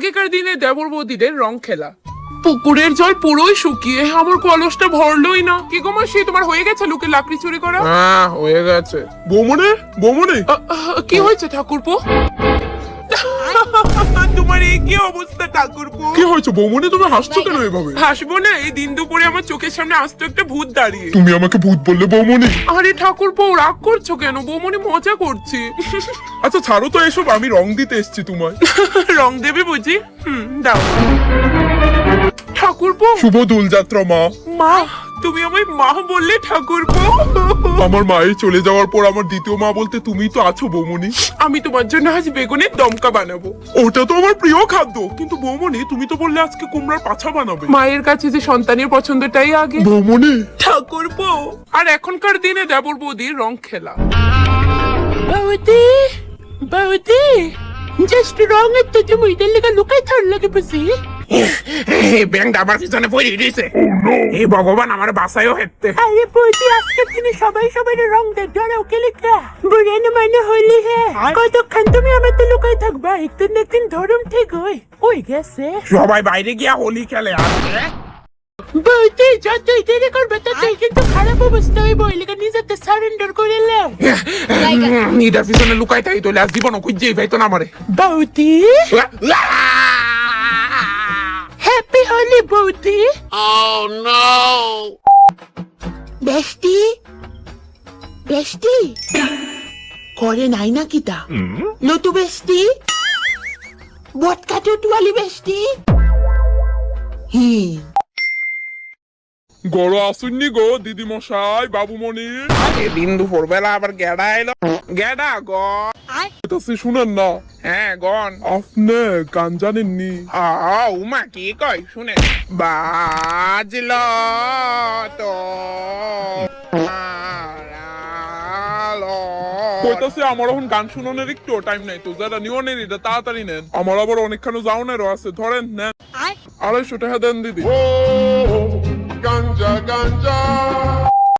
আগেকার দিনে দেবর বৌদিদের রং খেলা। পুকুরের জল পুরোই শুকিয়ে আমার কলসটা ভরলোই না। কি গো মাসি, তোমার হয়ে গেছে লোকের লাকড়ি চুরি করা? হ্যাঁ হয়ে গেছে। বৌমনি বৌমনি কি হয়েছে ঠাকুরপো? তোমার এই কি অবস্থা ঠাকুরপো? কি হয়েছে বৌমনি, তুমি হাসছো কেন এভাবে? হাসবো না, এই দিন দুপুরে আমার চোখের সামনে আস্ত একটা ভূত দাঁড়িয়ে। তুমি আমাকে ভূত বললে বৌমনি? আরে ঠাকুরপো রাগ করছো কেন? বৌমনি মজা করছি। আচ্ছা ছাড়ো তো এসব, আমি রং দিতে এসেছি তোমায়। রং দেবে বুঝি? দাও। ঠাকুরপো শুভ দোলযাত্রা মা। মা, তুমি আমায় মা বললে ঠাকুরপো? আমার মায়ের চলে যাওয়ার পর আমার দ্বিতীয় মা বলতে তুমিই তো আছো বৌমনি। আমি তোমার জন্য আজ বেগুনের দমকা বানাবো। ওটা তো আমার প্রিয় খাদ্য, কিন্তু বৌমনি তুমি তো বললে আজকে কুমড়ার পাছা বানাবে। মায়ের কাছে যে সন্তানের পছন্দটাই আগে। বৌমনি ঠাকুরপো আর এখনকার দিনে দেবর বৌদির রং খেলা। বৌদি বৌদি, জাস্ট রং একটু তুমি এটার লেগে লুকাই থার লাগে বুঝি। ব্যাংক আমার পিছনে পড়ে দিয়েছে। এই ভগবান আমার বাসায়ও হেঁটতে। আরে বৌদি, আজকের দিনে সবাই সবাই রং দেয়, ধরো কে লিখা বুড়ানো মানে হইলি। হ্যাঁ কতক্ষণ তুমি আমার তো লুকাই থাকবা? একদিন একদিন ধরম ঠিক ওই গেছে। সবাই বাইরে গিয়া হোলি খেলে আসছে। বৌদি যতই দেরি করবে ততই কিন্তু খারাপ অবস্থা হইব, এলাকা নিজেতে সারেন্ডার করে নাও। নিদার পিছনে লুকাই থাকি তোলে আজ জীবন খুঁজেই পাইতো না আমারে। বৌদি হ্যাপি হোলি বৌদি। বেস্টি বেস্টি করে নাই নাকি তা নতু বেস্টি বট কাটো টুয়ালি বেস্টি। গড় আসুননি গো দিদি মশাই বাবুমণি। দিন দুপুর বেলা আবার গেডা এলো। গেডা গ শুনেন না। হ্যাঁ গন। আপনি গান জানেননি? উমা কি কয় শুনে। বাজল তো কইতাছে আমার এখন গান শুনানোর একটু টাইম নাই তো, যারা নিওনের এটা তাড়াতাড়ি নেন, আমার আবার অনেকখানে যাওনেরও আছে। ধরেন নেন, 250 টাকা দেন দিদি। Ganja, ganja.